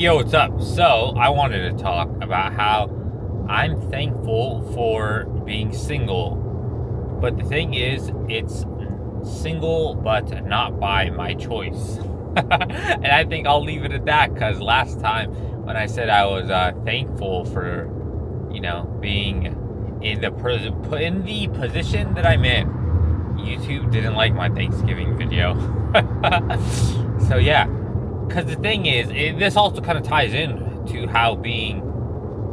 Yo, what's up? So, I wanted to talk about how I'm thankful for being single. But the thing is, it's single, but not by my choice. And I think I'll leave it at that because last time when I said I was thankful for, being in the position that I'm in, YouTube didn't like my Thanksgiving video. So, yeah. Because the thing is, this also kind of ties in to how being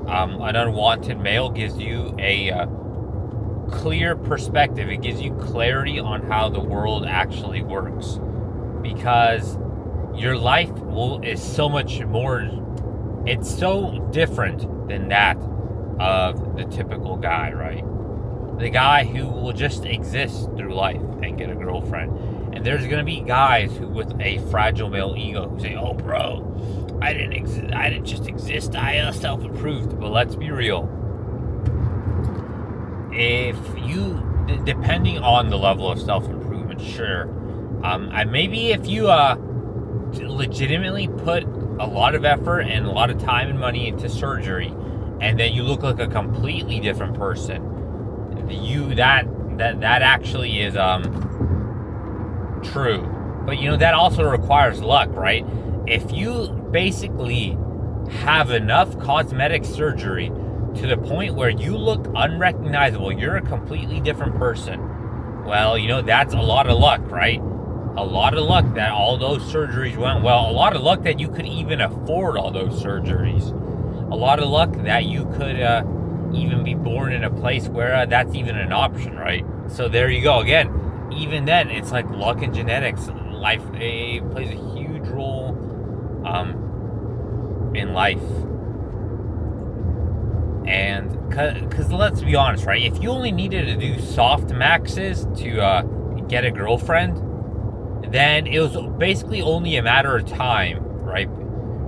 an unwanted male gives you a clear perspective. It gives you clarity on how the world actually works. Because your life is so much more, it's so different than that of the typical guy, right? The guy who will just exist through life and get a girlfriend. And there's going to be guys who, with a fragile male ego, who say, "Oh, bro, I didn't just exist. I self-improved." But let's be real. If you, depending on the level of self-improvement, sure. And maybe if you legitimately put a lot of effort and a lot of time and money into surgery, and then you look like a completely different person, that actually is true. But that also requires luck, right? If you basically have enough cosmetic surgery to the point where you look unrecognizable, you're a completely different person, well, that's a lot of luck, right? A lot of luck that all those surgeries went well. A lot of luck that you could even afford all those surgeries. A lot of luck that you could even be born in a place where that's even an option, right? So there you go. Again, even then, it's like luck and genetics. Life plays a huge role in life. And because let's be honest, right? If you only needed to do soft maxes to get a girlfriend, then it was basically only a matter of time, right?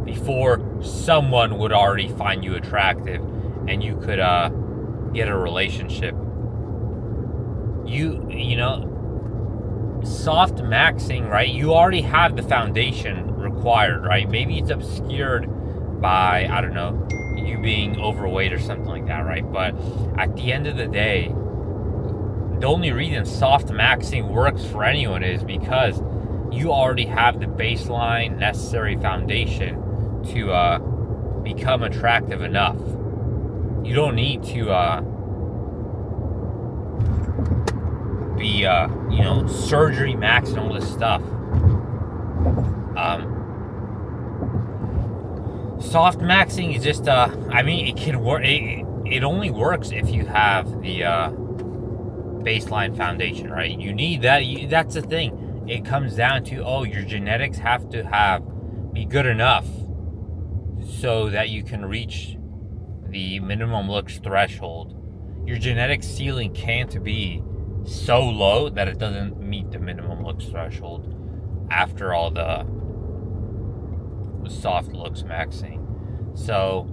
Before someone would already find you attractive and you could get a relationship. Soft maxing, right? You already have the foundation required, right? Maybe it's obscured by, I don't know, you being overweight or something like that, right? But at the end of the day, the only reason soft maxing works for anyone is be,cause you already have the baseline necessary foundation to become attractive enough. You don't need to be surgery max and all this stuff. Soft maxing is just it can work. It only works if you have the baseline foundation, right? You need that. That's the thing. It comes down to, your genetics have to be good enough so that you can reach the minimum looks threshold. Your genetic ceiling can't be so low that it doesn't meet the minimum looks threshold after all the soft looks maxing. So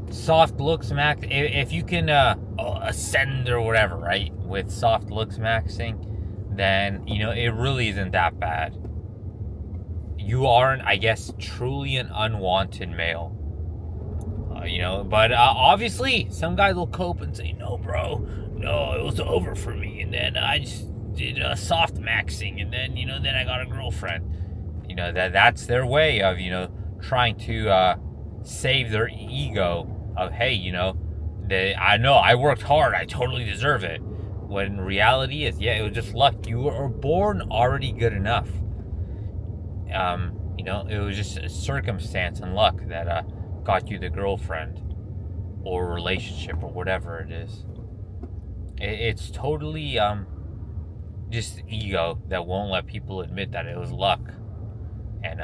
soft looks max, if you can ascend or whatever, right, with soft looks maxing, then it really isn't that bad. You aren't, I guess, truly an unwanted male. But obviously some guys will cope and say, "No, bro, no, it was over for me, and then I just did soft maxing, and then then I got a girlfriend." That's their way of trying to save their ego of, hey, I know I worked hard, I totally deserve it. When reality is, it was just luck. You were born already good enough. It was just a circumstance and luck that got you the girlfriend or relationship or whatever it is. It's totally just ego that won't let people admit that it was luck. And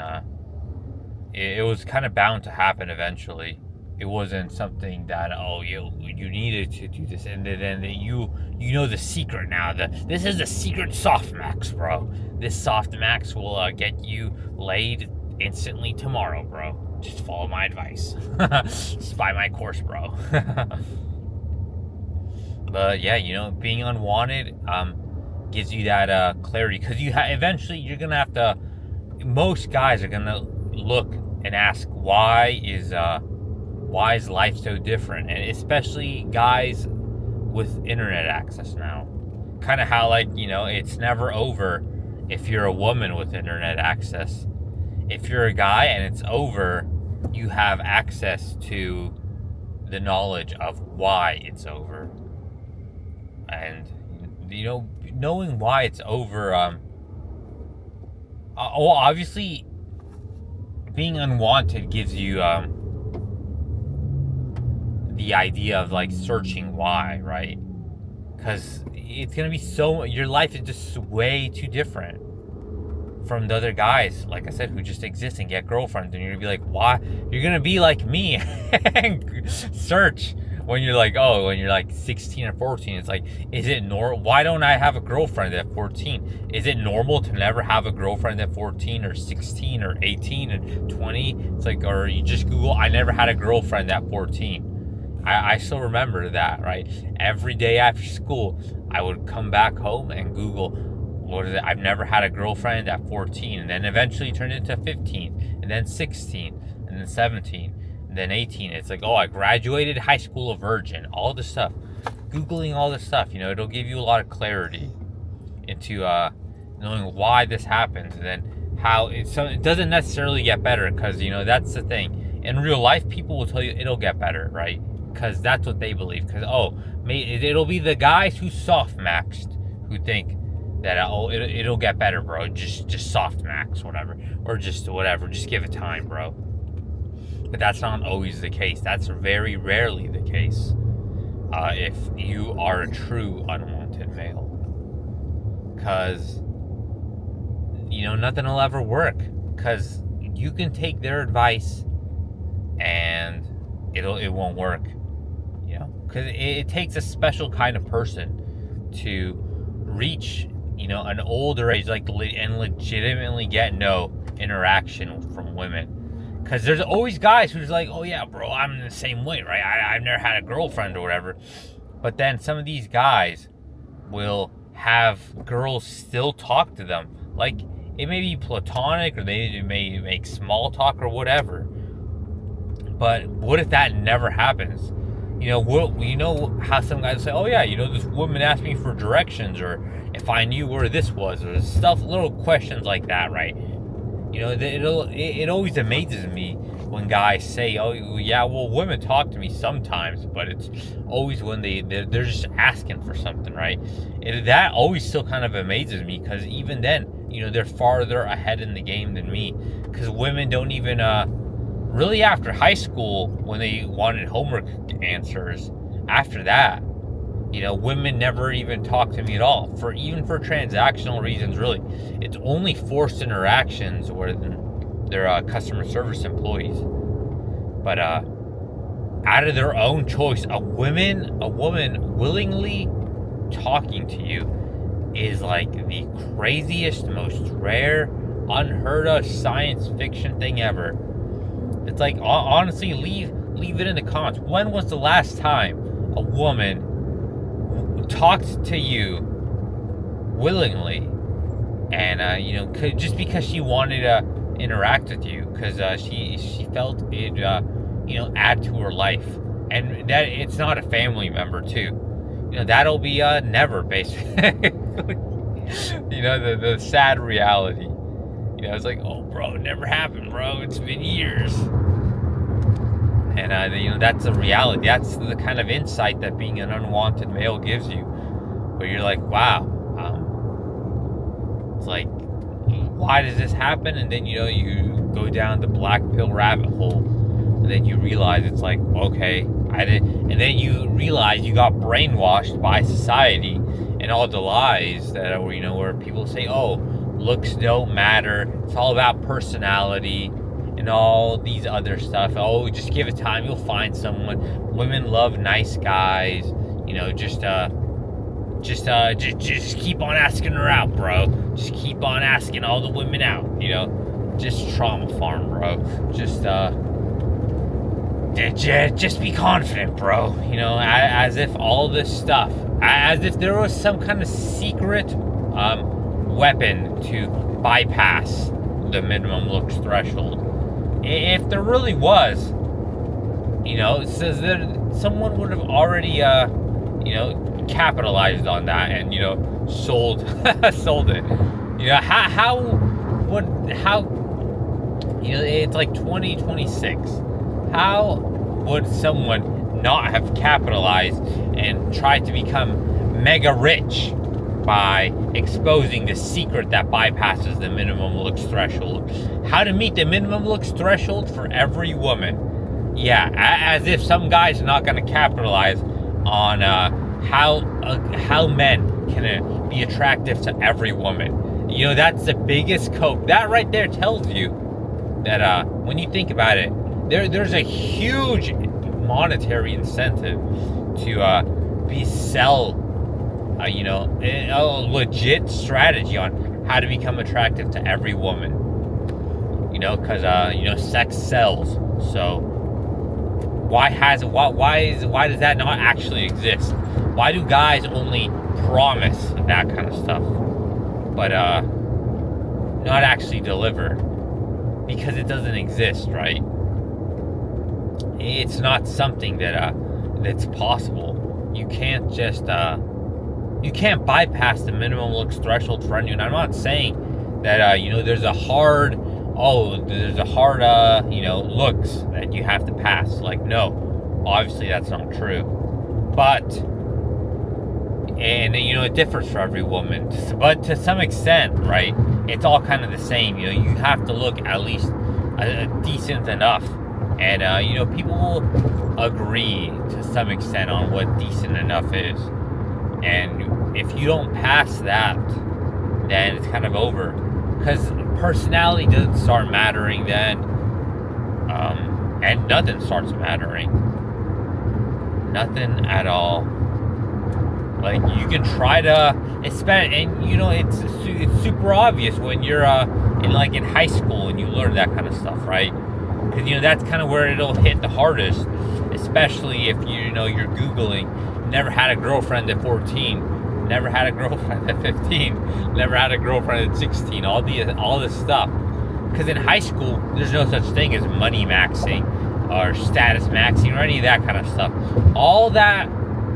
it was kind of bound to happen eventually. It wasn't something that, you needed to do this, and then the secret now. This is the secret soft max, bro. This soft max will get you laid instantly tomorrow, bro. Just follow my advice. Just buy my course, bro. But yeah, being unwanted gives you that clarity, because eventually you're gonna have to. Most guys are gonna look and ask why is life so different, and especially guys with internet access now. Kind of how, like, it's never over if you're a woman with internet access. If you're a guy and it's over, you have access to the knowledge of why it's over. And, knowing why it's over, well, obviously, being unwanted gives you the idea of, like, searching why, right? Because it's going to be your life is just way too different from the other guys, like I said, who just exist and get girlfriends. And you're going to be like, why? You're going to be like me and search when you're like 16 or 14. It's like, is it normal? Why don't I have a girlfriend at 14? Is it normal to never have a girlfriend at 14 or 16 or 18 and 20? It's like, or you just Google, I never had a girlfriend at 14. I still remember that, right? Every day after school, I would come back home and Google, what is it? I've never had a girlfriend at 14. And then eventually turned into 15. And then 16. And then 17. And then 18. It's like, oh, I graduated high school a virgin. All this stuff. Googling all this stuff, it'll give you a lot of clarity into knowing why this happens. And then how it doesn't necessarily get better. Because, that's the thing. In real life, people will tell you it'll get better, right? Because that's what they believe. Because, it'll be the guys who soft-maxed who think that, it'll get better, bro. Just soft-max, whatever. Or just whatever. Just give it time, bro. But that's not always the case. That's very rarely the case if you are a true unwanted male. Because, nothing will ever work. Because you can take their advice and it won't work. Because it takes a special kind of person to reach, an older age, and legitimately get no interaction from women. Because there's always guys who's like, oh yeah, bro, I'm the same way, right? I've never had a girlfriend or whatever. But then some of these guys will have girls still talk to them. Like, it may be platonic, or they may make small talk or whatever. But what if that never happens? How some guys say, oh yeah, this woman asked me for directions, or if I knew where this was, or little questions like that, right? It always amazes me when guys say, oh yeah, well, women talk to me sometimes, but it's always when they're just asking for something, right? That always still kind of amazes me, because even then, they're farther ahead in the game than me, because women don't even, really after high school, when they wanted homework answers, after that, women never even talk to me at all, for transactional reasons, really. It's only forced interactions where they're customer service employees. But out of their own choice, a woman willingly talking to you is like the craziest, most rare, unheard of science fiction thing ever. It's like, honestly, leave it in the comments. When was the last time a woman talked to you willingly, and just because she wanted to interact with you, because she felt it add to her life, and that it's not a family member too. That'll be never, basically. The sad reality. It's like, oh, bro, it never happened, bro. It's been years. And, that's a reality. That's the kind of insight that being an unwanted male gives you. Where you're like, wow. It's like, why does this happen? And then, you go down the black pill rabbit hole. And then you realize it's like, okay, I did. And then you realize you got brainwashed by society and all the lies that are, where people say, oh, looks don't matter. It's all about personality and all these other stuff. Oh, just give it time. You'll find someone. Women love nice guys. Just keep on asking her out, bro. Just keep on asking all the women out. Just trauma farm, bro. Just be confident, bro. As if all this stuff, as if there was some kind of secret weapon to bypass the minimum looks threshold. If there really was, it says that someone would have already, capitalized on that and, sold, sold it. It's like 2026. How would someone not have capitalized and tried to become mega rich by exposing the secret that bypasses the minimum looks threshold? How to meet the minimum looks threshold for every woman. Yeah, as if some guy's not going to capitalize on how men can be attractive to every woman. That's the biggest cope. That right there tells you that when you think about it, there's a huge monetary incentive to sell a legit strategy on how to become attractive to every woman. Because sex sells. So why does that not actually exist? Why do guys only promise that kind of stuff, but not actually deliver? Because it doesn't exist, right? It's not something that's possible. You can't just you can't bypass the minimum looks threshold for anyone. I'm not saying that there's a hard looks that you have to pass. Like, no, obviously that's not true. But it differs for every woman. But to some extent, right? It's all kind of the same. You have to look at least decent enough. And, people will agree to some extent on what decent enough is. And if you don't pass that, then it's kind of over. Because personality doesn't start mattering then. And nothing starts mattering. Nothing at all. Like, you can try to expand, and it's super obvious when you're in high school and you learn that kind of stuff, right? Because that's kind of where it'll hit the hardest, especially if you're Googling never had a girlfriend at 14, never had a girlfriend at 15, never had a girlfriend at 16, all this stuff. Because in high school, there's no such thing as money maxing or status maxing or any of that kind of stuff. All that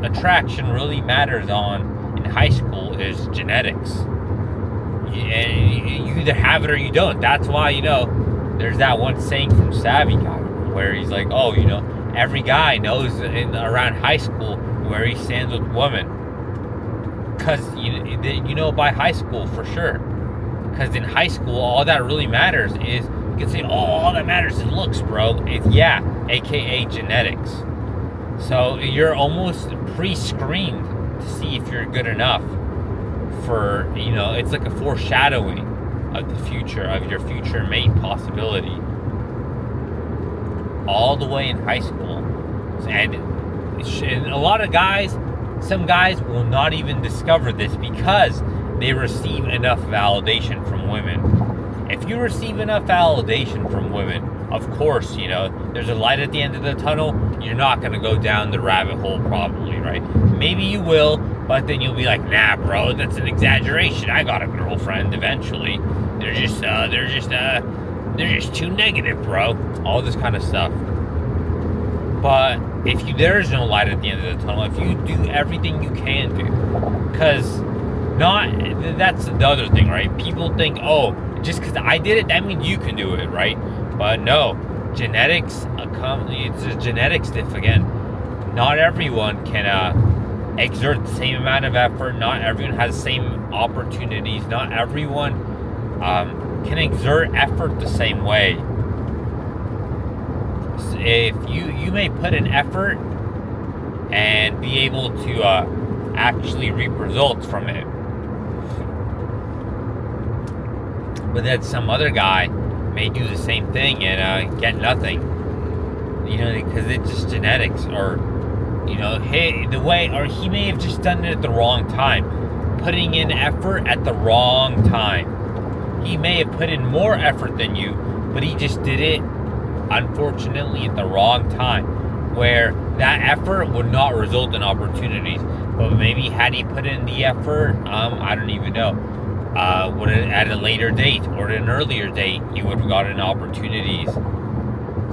attraction really matters in high school is genetics. And you either have it or you don't. That's why, there's that one saying from Savvy Guy where he's like, every guy knows around high school where he stands with women. Because, by high school for sure. Because in high school, all that really matters is, you can say, all that matters is looks, bro. It's, aka genetics. So you're almost pre-screened to see if you're good enough for, it's like a foreshadowing of the future, of your future mate possibility. All the way in high school. And a lot of guys, some guys will not even discover this because they receive enough validation from women. If you receive enough validation from women, of course, there's a light at the end of the tunnel. You're not going to go down the rabbit hole probably, right? Maybe you will, but then you'll be like, nah, bro, that's an exaggeration. I got a girlfriend eventually. They're just too negative, bro. All this kind of stuff. But if there is no light at the end of the tunnel, if you do everything you can do, because that's the other thing, right? People think, just because I did it, that means you can do it, right? But no, genetics, it's a genetics diff again. Not everyone can exert the same amount of effort. Not everyone has the same opportunities. Not everyone can exert effort the same way. So if you may put in effort and be able to actually reap results from it, but then some other guy may do the same thing and get nothing, because it's just genetics, or he may have just done it at the wrong time, putting in effort at the wrong time. He may have put in more effort than you, but he just did it, unfortunately, at the wrong time, where that effort would not result in opportunities. But maybe had he put in the effort, I don't even know, would it, at a later date or at an earlier date, he would have gotten opportunities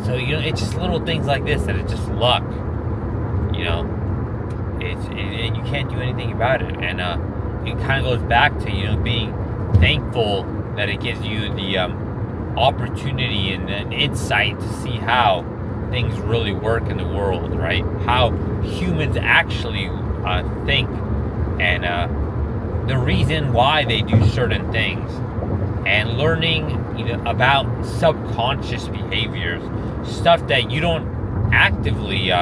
So, it's just little things like this that it's just luck. And you can't do anything about it. And it kind of goes back to, being thankful that it gives you the opportunity and an insight to see how things really work in the world, right? How humans actually think, and the reason why they do certain things, and learning about subconscious behaviors, stuff that you don't actively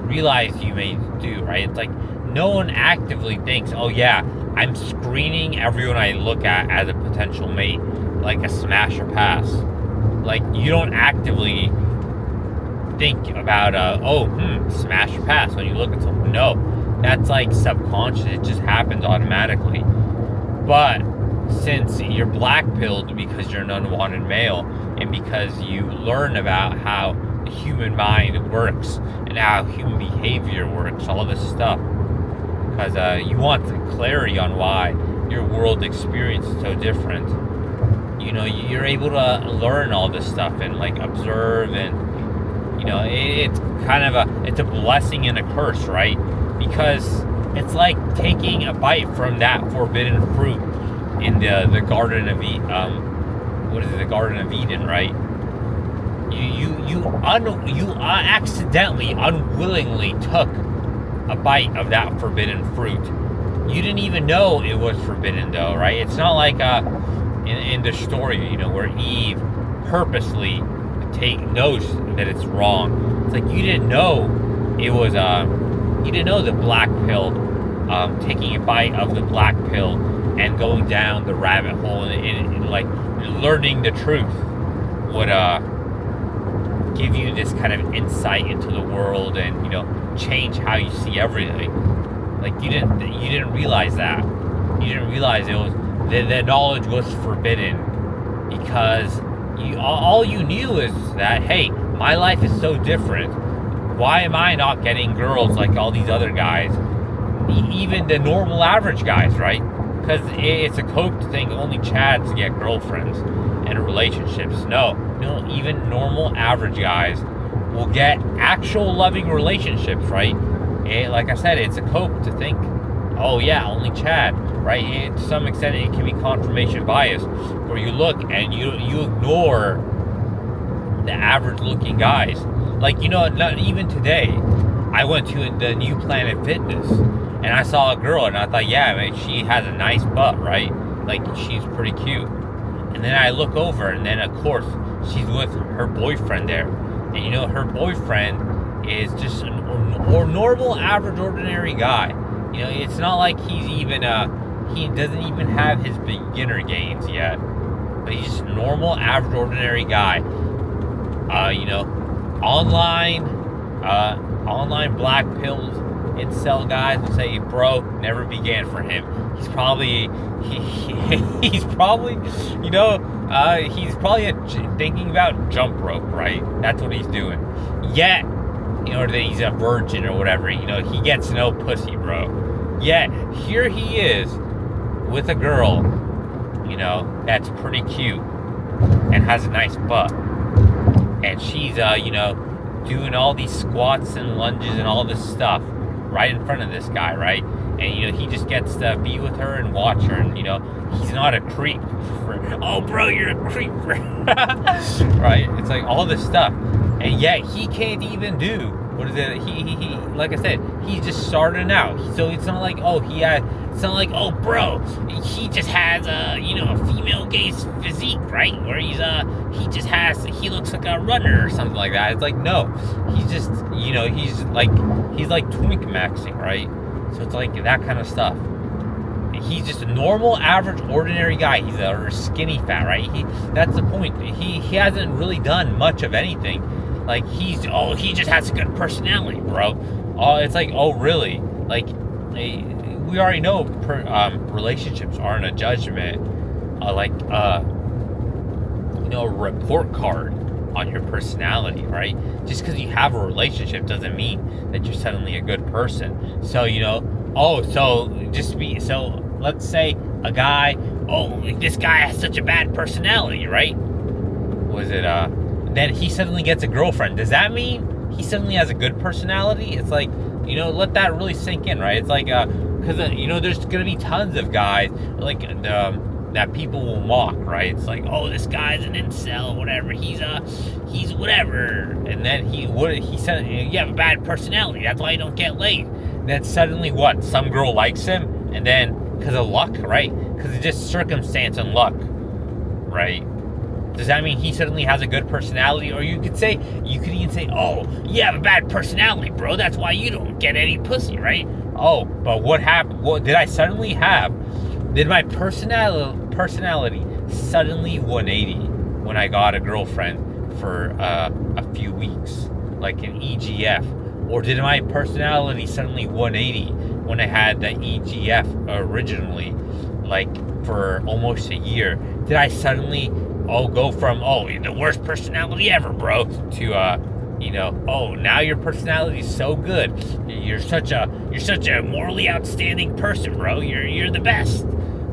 realize you may do, right? It's like no one actively thinks, oh yeah, I'm screening everyone I look at as a potential mate, like a smash or pass. Like, you don't actively think about smash or pass when you look at someone. No, that's like subconscious. It just happens automatically. But since you're black-pilled because you're an unwanted male, and because you learn about how the human mind works and how human behavior works, all this stuff, because you want the clarity on why your world experience is so different. You're able to learn all this stuff and like observe, and it's kind of it's a blessing and a curse, right? Because it's like taking a bite from that forbidden fruit in the Garden of the Garden of Eden, right? You accidentally, unwillingly took a bite of that forbidden fruit. You didn't even know it was forbidden, though, right? It's not like in the story, where Eve purposely knows that it's wrong. It's like you didn't know it was you didn't know the black pill, taking a bite of the black pill and going down the rabbit hole and like learning the truth would give you this kind of insight into the world and change how you see everything. Like you didn't realize that. You didn't realize it was the knowledge was forbidden because all you knew is that, hey, my life is so different. Why am I not getting girls like all these other guys? Even the normal average guys, right? Because it's a coped thing. Only Chads get girlfriends and relationships. No, even normal average guys will get actual loving relationships, right? And like I said, it's a cope to think, oh yeah, only Chad, right? And to some extent, it can be confirmation bias, where you look and you ignore the average-looking guys. Like, not even today, I went to the New Planet Fitness, and I saw a girl, and I thought, yeah, man, she has a nice butt, right? Like, she's pretty cute. And then I look over, and then, of course, she's with her boyfriend there. And, her boyfriend is just a normal, average, ordinary guy. It's not like he's even, he doesn't even have his beginner gains yet. But he's just a normal, average, ordinary guy. Online black pilled incel guys will say, bro, never began for him. He's probably, he's probably thinking about jump rope, right? That's what he's doing. Yet, that he's a virgin or whatever, he gets no pussy, bro. Yet, here he is with a girl, that's pretty cute and has a nice butt. And she's, doing all these squats and lunges and all this stuff right in front of this guy, right? And, he just gets to be with her and watch her. And, he's not a creep. Oh, bro, you're a creep. Right? It's like all this stuff. And yet he can't even do, what is it? He like I said, he's just starting out. So it's not like, it's not like, oh, bro, he just has a female gaze physique, right? Where he looks like a runner or something like that. It's like, no, he's just, he's like twink maxing, right? So it's like that kind of stuff. He's just a normal, average, ordinary guy. He's a skinny fat, right? That's the point. He hasn't really done much of anything. Like, he just has a good personality, bro. Oh, it's like, oh, really? Like, we already know relationships aren't a judgment, a report card on your personality, right? Just because you have a relationship doesn't mean that you're suddenly a good person. So, let's say a guy, this guy has such a bad personality, right? Was it, then he suddenly gets a girlfriend. Does that mean he suddenly has a good personality? It's like, let that really sink in, right? It's like, because, there's going to be tons of guys, like, that people will mock, right? It's like, oh, this guy's an incel, whatever. He's whatever. And then he said, you have a bad personality. That's why you don't get laid. And then suddenly what? Some girl likes him, and then because of luck, right? Because it's just circumstance and luck, right? Does that mean he suddenly has a good personality? Or you could even say, oh, you have a bad personality, bro. That's why you don't get any pussy, right? Oh, but what happened? What did I suddenly have? Did my personality suddenly 180 when I got a girlfriend for a few weeks, like an EGF? Or did my personality suddenly 180 when I had the EGF originally, like for almost a year? Did I suddenly go from, the worst personality ever, bro, to oh, now your personality is so good. You're such a morally outstanding person, bro. You're the best.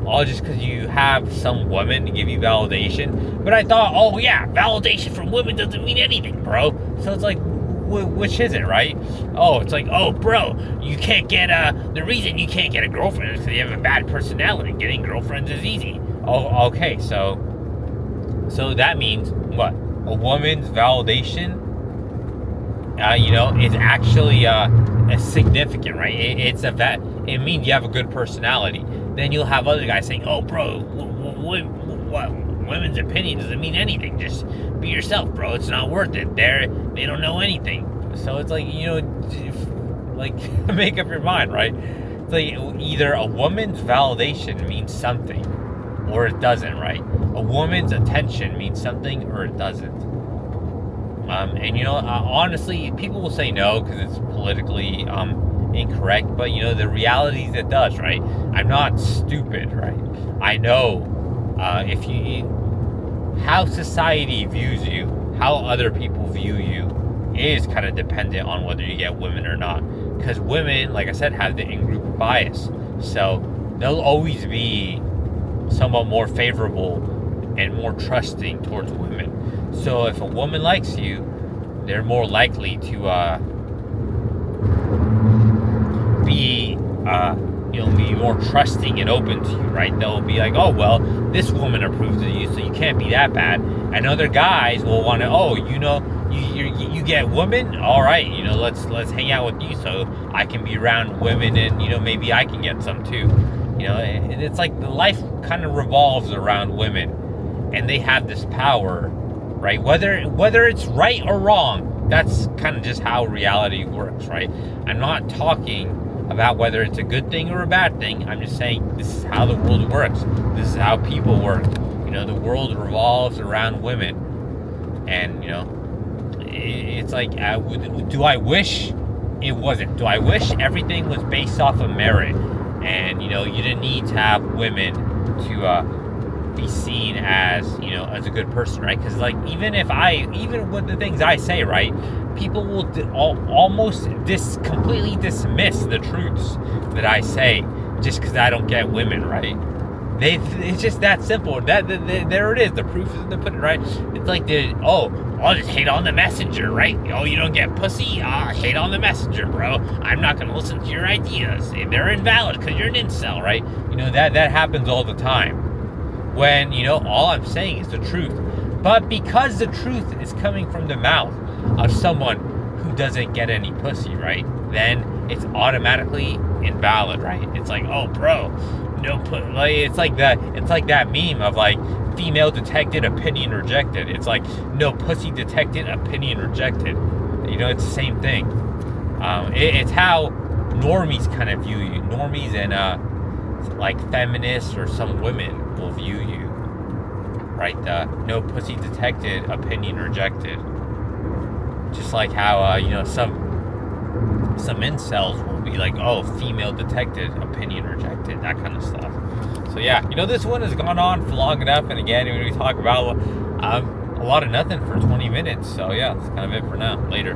All just because you have some woman to give you validation. But I thought, oh yeah, validation from women doesn't mean anything, bro. So it's like, which is it, right? Oh, it's like, oh, bro, you can't get the reason you can't get a girlfriend is because you have a bad personality. Getting girlfriends is easy. Oh, okay, so that means what? A woman's validation, is actually significant, right? It means you have a good personality. Then you'll have other guys saying, oh, bro, what? Women's opinion doesn't mean anything. Just be yourself, bro. It's not worth it. They don't know anything. So it's like, like, make up your mind, right? It's like either a woman's validation means something or it doesn't, right? A woman's attention means something or it doesn't. And honestly, people will say no because it's politically incorrect, but the reality is it does, right? I'm not stupid, right? I know how society views you, how other people view you is kind of dependent on whether you get women or not. Because women, like I said, have the in-group bias, so they'll always be somewhat more favorable and more trusting towards women. So if a woman likes you, they're more likely to be more trusting and open to you, right? They'll be like, oh, well, this woman approves of you, so you can't be that bad. And other guys will want to, you get women, all right, let's hang out with you so I can be around women and, maybe I can get some too. And it's like the life kind of revolves around women, and they have this power, right? Whether it's right or wrong, that's kind of just how reality works, right? I'm not talking about whether it's a good thing or a bad thing. I'm just saying this is how the world works. This is how people work. The world revolves around women, and it's like, do I wish it wasn't? Do I wish everything was based off of merit, and you didn't need to have women to be seen as as a good person, right? Because like even with the things I say, right, people will almost completely dismiss the truths that I say just because I don't get women, right? It's just that simple. There it is. The proof is in the pudding, right? It's like I'll just hate on the messenger, right? Oh, you don't get pussy? Hate on the messenger, bro. I'm not gonna listen to your ideas. They're invalid because you're an incel, right? That happens all the time. When all I'm saying is the truth. But because the truth is coming from the mouth of someone who doesn't get any pussy, right? Then it's automatically invalid, right? It's like, oh, bro, no it's like that meme of like female detected, opinion rejected. It's like no pussy detected, opinion rejected. It's the same thing. It's how normies kind of view you. Normies and like feminists or some women will view you, right? No pussy detected, opinion rejected. Just like how some incels will be like, oh, female detected, opinion rejected, that kind of stuff. So yeah, this one has gone on for long enough, and again, we talk about a lot of nothing for 20 minutes. So yeah, that's kind of it for now. Later.